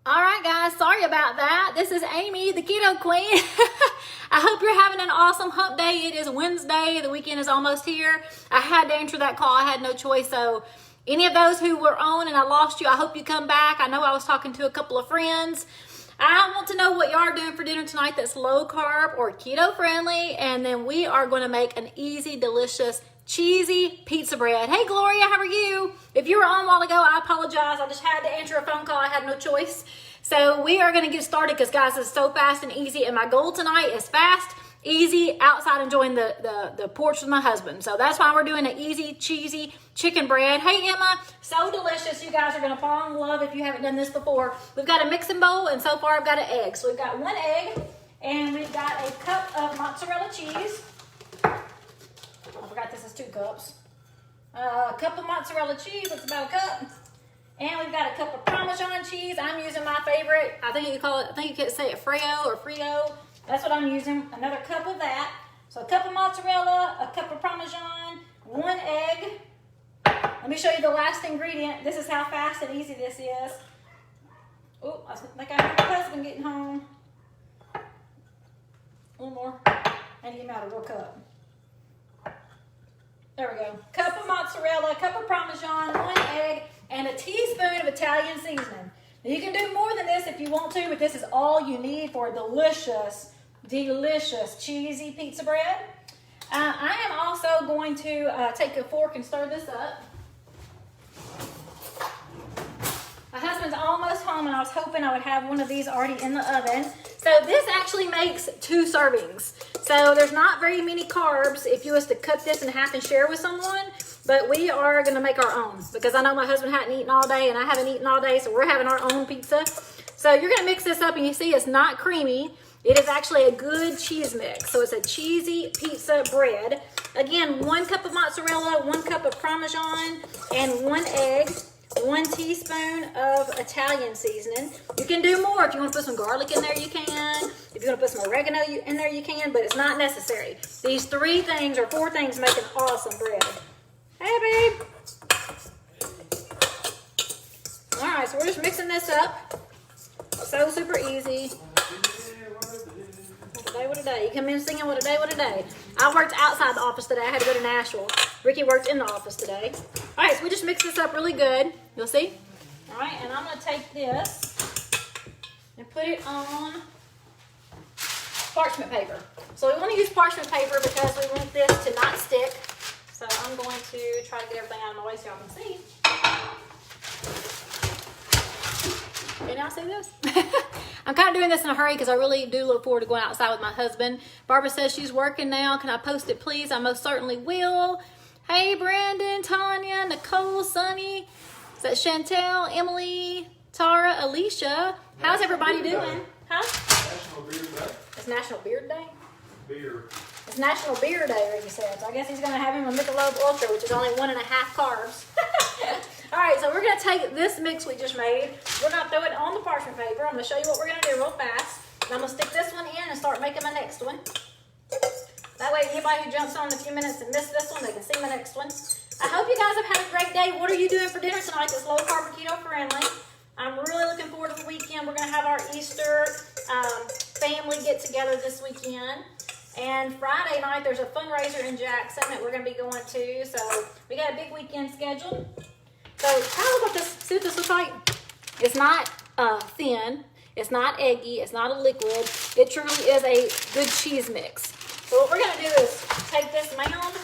All right, guys, sorry about that. This is Amy, the Keto Queen. I hope you're having an awesome hump day. It is Wednesday. The weekend is almost here. I had to answer that call. I had no choice. So any of those who were on and I lost you, I hope you come back. I know I was talking to a couple of friends. I want to know what y'all are doing for dinner tonight that's low carb or keto friendly. And then we are going to make an easy, delicious, cheesy pizza bread. Hey Gloria, how are you? If you were on a while ago, I apologize. I just had to answer a phone call. I had no choice. So we are going to get started because guys, it's so fast and easy. And my goal tonight is fast, easy, outside enjoying the porch with my husband. So that's why we're doing an easy, cheesy chicken bread. Hey Emma, so delicious. You guys are going to fall in love if you haven't done this before. We've got a mixing bowl and so far I've got an egg. So we've got one egg and we've got a cup of mozzarella cheese. I forgot this is 2 cups. A cup of mozzarella cheese, that's about a cup. And we've got a cup of Parmesan cheese. I'm using my favorite. I think you could say it Frio or Frio. That's what I'm using. Another cup of that. So a cup of mozzarella, a cup of Parmesan, 1 egg. Let me show you the last ingredient. This is how fast and easy this is. Oh, I think I heard my husband getting home. One more. I need to get him out of a real cup. There we go. Cup of mozzarella, cup of Parmesan, 1 egg, and a teaspoon of Italian seasoning. Now you can do more than this if you want to, but this is all you need for a delicious, delicious cheesy pizza bread. I am also going to take a fork and stir this up. My husband's almost home, and I was hoping I would have one of these already in the oven. So this actually makes 2 servings. So there's not very many carbs if you was to cut this in half and share with someone, but we are going to make our own because I know my husband hadn't eaten all day and I haven't eaten all day, so we're having our own pizza. So you're going to mix this up and you see it's not creamy. It is actually a good cheese mix. So it's a cheesy pizza bread. Again, 1 cup of mozzarella, 1 cup of Parmesan, and 1 egg. 1 teaspoon of Italian seasoning. You can do more. If you want to put some garlic in there, you can. If you want to put some oregano in there, you can, but it's not necessary. These 3 things or 4 things make an awesome bread. Hey, babe. All right, so we're just mixing this up. So super easy. What a day. You come in singing what a day, what a day. I worked outside the office today. I had to go to Nashville. Ricky worked in the office today. All right, so we just mix this up really good. You'll see. All right, and I'm going to take this and put it on parchment paper. So we want to use parchment paper because we want this to not stick. So I'm going to try to get everything out of my way so y'all can see. Can y'all see this? I'm kind of doing this in a hurry because I really do look forward to going outside with my husband. Barbara says she's working now. Can I post it, please? I most certainly will. Hey, Brandon, Tanya, Nicole, Sunny. Is that Chantel, Emily, Tara, Alicia? How's everybody doing? Huh? National Beard Day. It's National Beard Day? Beer. It's National Beer Day, Ricky said. So I guess he's going to have him a Michelob Ultra, which is only 1.5 carbs. All right, so we're going to take this mix we just made. We're going to throw it on the parchment paper. I'm going to show you what we're going to do real fast. And I'm going to stick this one in and start making my next one. That way, anybody who jumps on in a few minutes and missed this one, they can see my next one. I hope you guys have had a great day. What are you doing for dinner tonight that's low carb and keto friendly? I'm really looking forward to the weekend. We're going to have our Easter family get together this weekend. And Friday night, there's a fundraiser in Jackson that we're going to be going to. So we got a big weekend scheduled. So kind of look at this. See what this looks like? It's not thin. It's not eggy. It's not a liquid. It truly is a good cheese mix. So what we're going to do is take this mound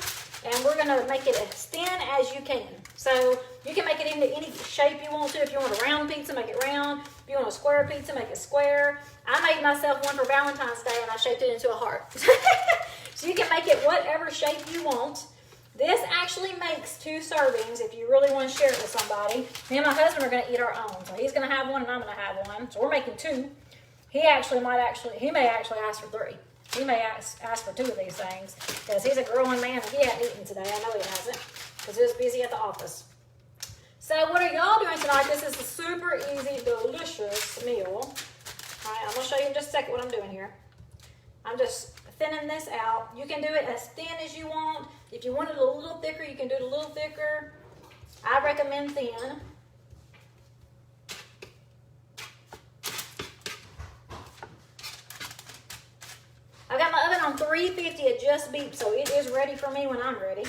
and we're going to make it as thin as you can. So you can make it into any shape you want to. If you want a round pizza, make it round. If you want a square pizza, make it square. I made myself one for Valentine's Day and I shaped it into a heart. So you can make it whatever shape you want. This actually makes 2 servings if you really want to share it with somebody. Me and my husband are going to eat our own. So he's going to have one and I'm going to have one. So we're making 2. He may actually ask for 3. He may ask for 2 of these things because he's a growing man and he hadn't eaten today. I know he hasn't because he was busy at the office. So what are y'all doing tonight? This is a super easy, delicious meal. All right, I'm going to show you in just a second what I'm doing here. I'm just thinning this out. You can do it as thin as you want. If you want it a little thicker, you can do it a little thicker. I recommend thin. 350. It just beeped, so it is ready for me when I'm ready.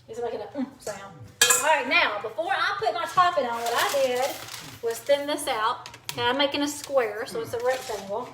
It's making a sound. All right, now, before I put my topping on, what I did was thin this out. And I'm making a square, so it's a rectangle.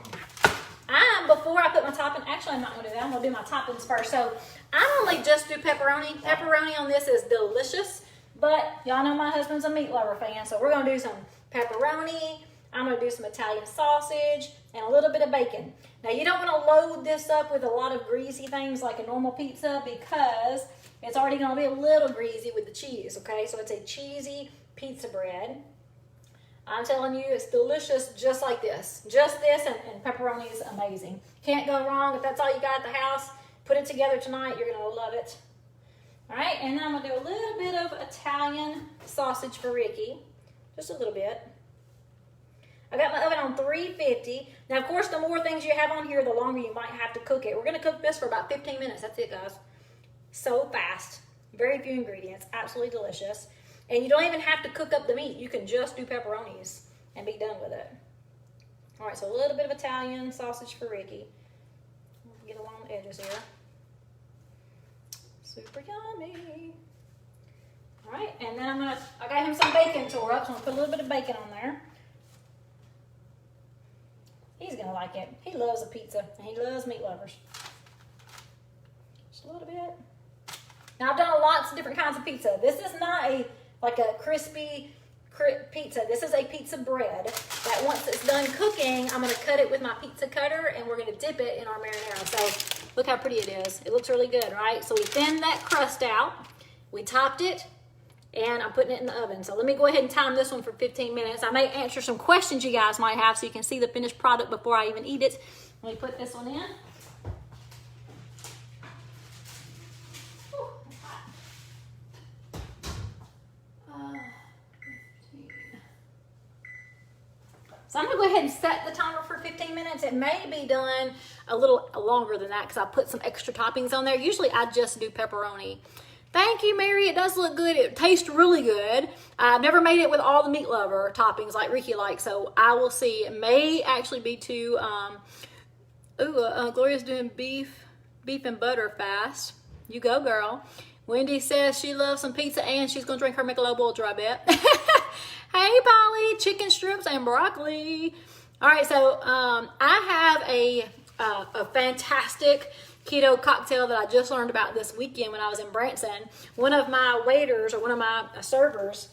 Before I put my topping, actually I'm not gonna do that. I'm gonna do my toppings first. So I only just do pepperoni. Pepperoni on this is delicious, but y'all know my husband's a meat lover fan, so we're gonna do some pepperoni. I'm gonna do some Italian sausage and a little bit of bacon. Now you don't wanna load this up with a lot of greasy things like a normal pizza because it's already gonna be a little greasy with the cheese, okay? So it's a cheesy pizza bread. I'm telling you, it's delicious just like this. Just this and pepperoni is amazing. Can't go wrong. If that's all you got at the house, put it together tonight. You're going to love it. All right, and then I'm going to do a little bit of Italian sausage for Ricky. Just a little bit. I got my oven on 350. Now, of course, the more things you have on here, the longer you might have to cook it. We're going to cook this for about 15 minutes. That's it, guys. So fast. Very few ingredients. Absolutely delicious. And you don't even have to cook up the meat. You can just do pepperonis and be done with it. All right, so a little bit of Italian sausage for Ricky. Get along the edges here. Super yummy. All right, and then I got him some bacon tore up, so I'm gonna put a little bit of bacon on there. He's gonna like it. He loves a pizza, and he loves meat lovers. Just a little bit. Now I've done lots of different kinds of pizza. This is not like a crispy pizza. This is a pizza bread that once it's done cooking, I'm going to cut it with my pizza cutter and we're going to dip it in our marinara. So look how pretty it is. It looks really good, right? So we thinned that crust out. We topped it and I'm putting it in the oven. So let me go ahead and time this one for 15 minutes. I may answer some questions you guys might have so you can see the finished product before I even eat it. Let me put this one in. So I'm going to go ahead and set the timer for 15 minutes. It may be done a little longer than that because I put some extra toppings on there. Usually I just do pepperoni. Thank you, Mary. It does look good. It tastes really good. I've never made it with all the meat lover toppings like Ricky likes, so I will see. It may actually be too... Gloria's doing beef and butter fast. You go, girl. Wendy says she loves some pizza and she's going to drink her Michelob Ultra, I bet. Hey, Polly, chicken strips and broccoli. All right, so I have a fantastic keto cocktail that I just learned about this weekend when I was in Branson. One of my waiters or one of my servers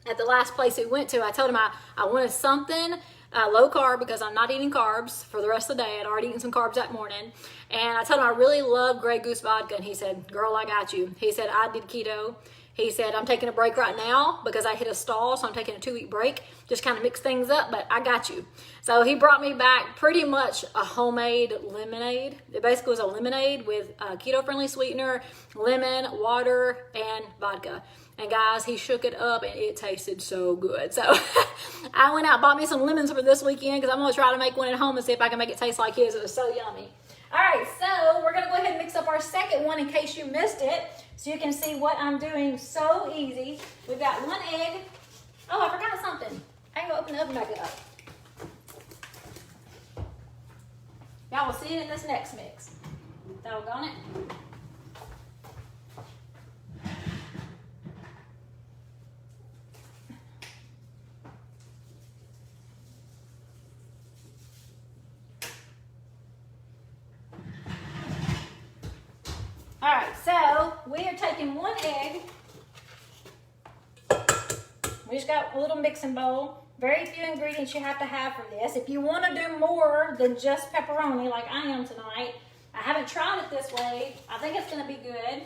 at the last place we went to, I told him I wanted something low carb because I'm not eating carbs for the rest of the day. I'd already eaten some carbs that morning. And I told him I really love Grey Goose vodka. And he said, girl, I got you. He said, I did keto. He said, I'm taking a break right now because I hit a stall, so I'm taking a 2-week break. Just kind of mix things up, but I got you. So he brought me back pretty much a homemade lemonade. It basically was a lemonade with keto-friendly sweetener, lemon, water, and vodka. And guys, he shook it up and it tasted so good. So I went out and bought me some lemons for this weekend because I'm going to try to make one at home and see if I can make it taste like his. It was so yummy. All right, so we're going to go ahead and mix up our second one in case you missed it. So you can see what I'm doing so easy. We've got 1 egg. Oh, I forgot something. I can go open the oven back up. Y'all will see it in this next mix. Doggone it. All right, so we are taking 1 egg. We just got a little mixing bowl. Very few ingredients you have to have for this. If you want to do more than just pepperoni like I am tonight, I haven't tried it this way. I think it's going to be good.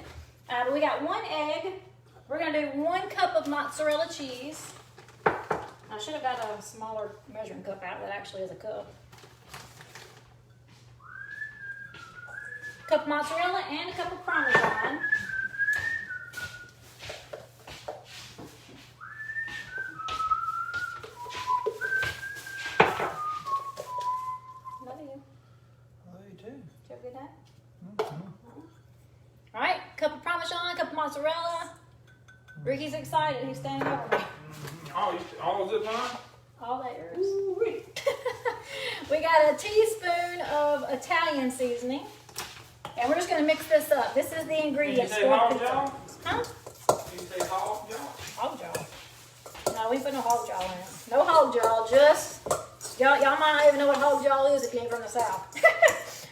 But we got 1 egg. We're going to do 1 cup of mozzarella cheese. I should have got a smaller measuring cup out that actually is a cup. Cup of mozzarella and a cup of Parmesan. Love you. Love you too. Did you have a good night? All right, cup of Parmesan, cup of mozzarella. Ricky's excited. He's standing over me. All is it mine? All layers. We got a teaspoon of Italian seasoning. And we're just going to mix this up. This is the ingredients Did you say for hog pizza. jaw? Huh? Did you say hog jaw? Hog jaw. No, we put no hog jaw in it. No hog jaw, just, y'all might not even know what hog jaw is if you ain't from the South.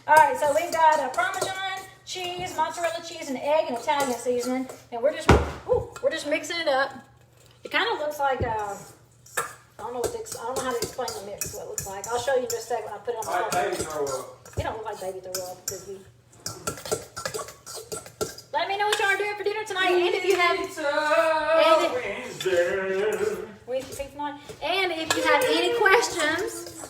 All right, so we've got a Parmesan, cheese, mozzarella cheese, and egg, and Italian seasoning. And we're just mixing it up. It kind of looks like, I don't know how to explain the mix, what it looks like. I'll show you in just a second when I put it on the Like baby throw up. It don't look like baby throw up, cookie. Let me know what y'all are doing for dinner tonight, and if you have and if you have any questions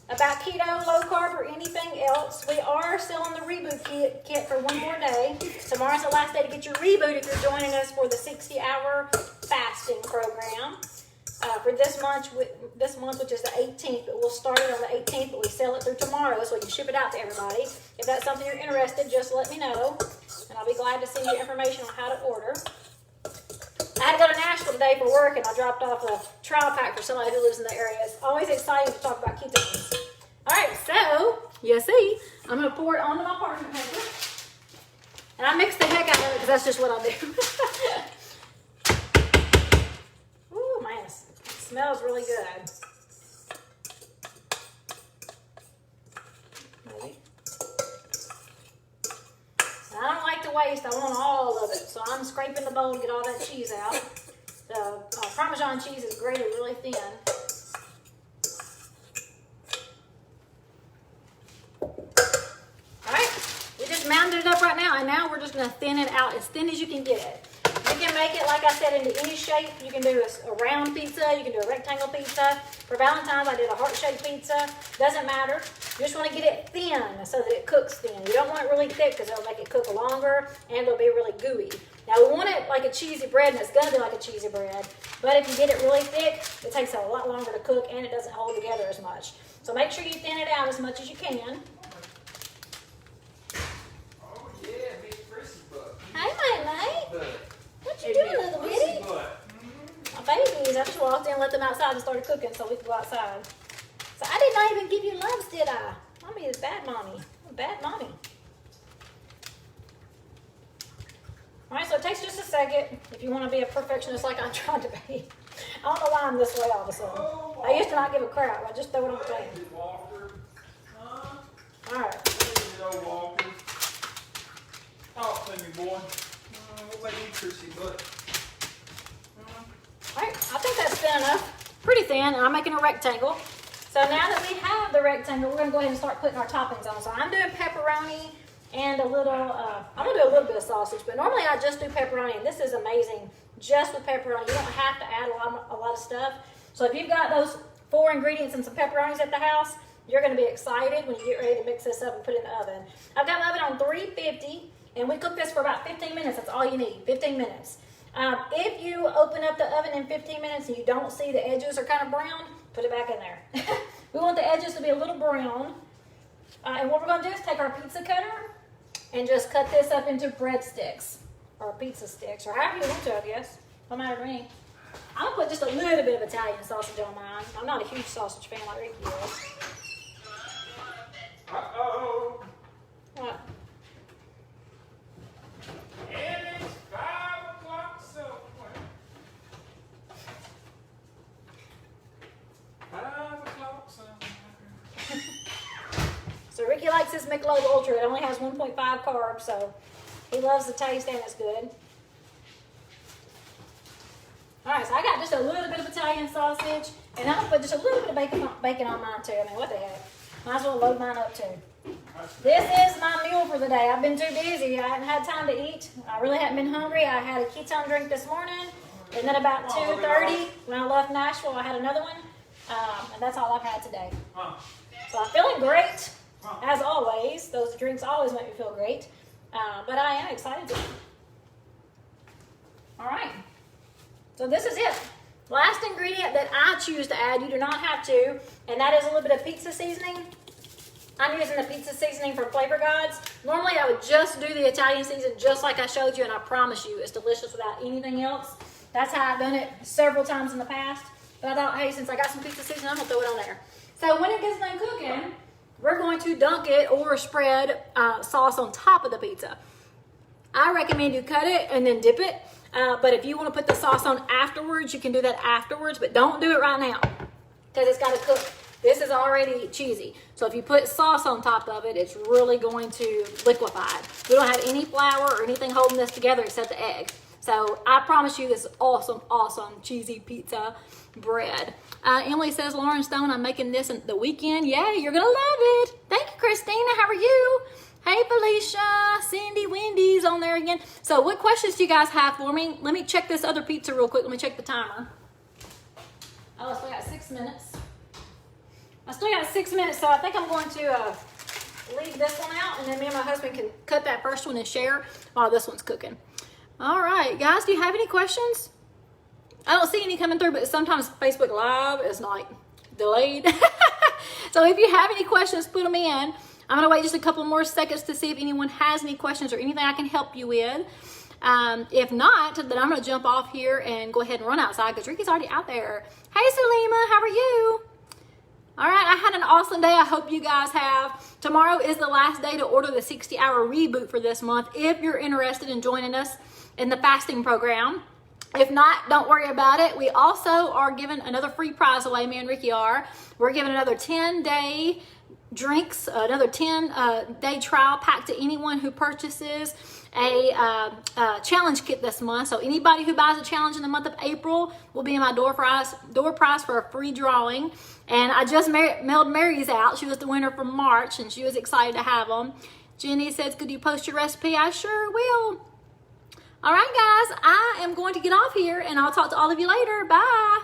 about keto, low carb, or anything else, we are selling the reboot kit for one more day. Tomorrow's the last day to get your reboot if you're joining us for the 60-hour fasting program. For this month, which is the 18th, but we'll start it on the 18th, but we sell it through tomorrow, so you ship it out to everybody. If that's something you're interested, just let me know, and I'll be glad to send you information on how to order. I had to go to Nashville today for work, and I dropped off a trial pack for somebody who lives in the area. It's always exciting to talk about ketones. All right, so you see, I'm going to pour it onto my parchment paper, and I mix the heck out of it because that's just what I do. Ooh, man. Smells really good. Maybe. I don't like to waste. I want all of it. So I'm scraping the bowl to get all that cheese out. The Parmesan cheese is grated really thin. Alright, we just mounded it up right now, and now we're just going to thin it out as thin as you can get it. You can make it, like I said, into any shape. You can do a round pizza. You can do a rectangle pizza. For Valentine's, I did a heart-shaped pizza. Doesn't matter. You just want to get it thin so that it cooks thin. You don't want it really thick because it'll make it cook longer and it'll be really gooey. Now, we want it like a cheesy bread, and it's going to be like a cheesy bread. But if you get it really thick, it takes a lot longer to cook, and it doesn't hold together as much. So make sure you thin it out as much as you can. Oh yeah, Miss Chrissy butt. Hey, mate. What you Hey, doing, little bitty? My babies, I just walked in and let them outside and started cooking so we could go outside. So I did not even give you loves, did I? Mommy is bad mommy. I'm a bad mommy. Alright, so it takes just a second if you want to be a perfectionist like I'm trying to be. I don't know why I'm this way all of a sudden. I used to not give a crap. I just throw it on the pan. Alright. Walker. Talk to me, boy. What about you, Chrissy butt? Alright, I think that's thin enough. Pretty thin, and I'm making a rectangle. So now that we have the rectangle, we're going to go ahead and start putting our toppings on. So I'm doing pepperoni and a little, I'm going to do a little bit of sausage, but normally I just do pepperoni, and this is amazing just with pepperoni. You don't have to add a lot of stuff. So if you've got those 4 ingredients and some pepperonis at the house, you're going to be excited when you get ready to mix this up and put it in the oven. I've got my oven on 350, and we cook this for about 15 minutes. That's all you need, 15 minutes. If you open up the oven in 15 minutes and you don't see the edges are kind of brown, put it back in there. We want the edges to be a little brown. And what we're going to do is take our pizza cutter and just cut this up into breadsticks or pizza sticks or however you want to, I guess. No matter to me. I'm going to put just a little bit of Italian sausage on mine. I'm not a huge sausage fan like Ricky is. Uh-oh. What? And it's 5 o'clock somewhere. 5 o'clock somewhere. So Ricky likes his Michelob Ultra. It only has 1.5 carbs, so he loves the taste and it's good. All right, so I got just a little bit of Italian sausage, and I'm gonna put just a little bit of bacon on mine too. I mean, what the heck? Might as well load mine up too. This is my meal for the day. I've been too busy. I haven't had time to eat. I really haven't been hungry. I had a ketone drink this morning, and then about 2:30 when I left Nashville, I had another one, and that's all I've had today. So I'm feeling great, as always. Those drinks always make me feel great, but I am excited to eat. All right. So this is it. Last ingredient that I choose to add, you do not have to, and that is a little bit of pizza seasoning. I'm using the pizza seasoning from Flavor Gods. Normally I would just do the Italian season just like I showed you, and I promise you it's delicious without anything else. That's how I've done it several times in the past. But I thought, hey, since I got some pizza seasoning, I'm gonna throw it on there. So when it gets done cooking, we're going to dunk it or spread sauce on top of the pizza. I recommend you cut it and then dip it. But if you want to put the sauce on afterwards, you can do that afterwards, but don't do it right now because it's got to cook. This is already cheesy. So if you put sauce on top of it, it's really going to liquefy. We don't have any flour or anything holding this together except the egg. So I promise you this is awesome, awesome cheesy pizza bread. Emily says, Lauren Stone, I'm making this in the weekend. Yeah, you're going to love it. Thank you, Christina. How are you? Hey, Felicia, Cindy, Wendy's on there again. So what questions do you guys have for me? Let me check this other pizza real quick. Let me check the timer. Oh, I still got 6 minutes. I still got 6 minutes, so I think I'm going to leave this one out, and then me and my husband can cut that first one and share while this one's cooking. All right, guys, do you have any questions? I don't see any coming through, but sometimes Facebook Live is like delayed. So if you have any questions, put them in. I'm going to wait just a couple more seconds to see if anyone has any questions or anything I can help you with. If not, then I'm going to jump off here and go ahead and run outside because Ricky's already out there. Hey, Salima, how are you? All right, I had an awesome day. I hope you guys have. Tomorrow is the last day to order the 60-hour reboot for this month if you're interested in joining us in the fasting program. If not, don't worry about it. We also are giving another free prize away, me and Ricky are. We're giving another 10-day drinks, another 10-day trial pack to anyone who purchases a challenge kit this month. So anybody who buys a challenge in the month of April will be in my door prize for a free drawing. And I just mailed Mary's out. She was the winner from March, and she was excited to have them. Jenny says, could you post your recipe? I sure will. All right, guys, I am going to get off here, and I'll talk to all of you later. Bye.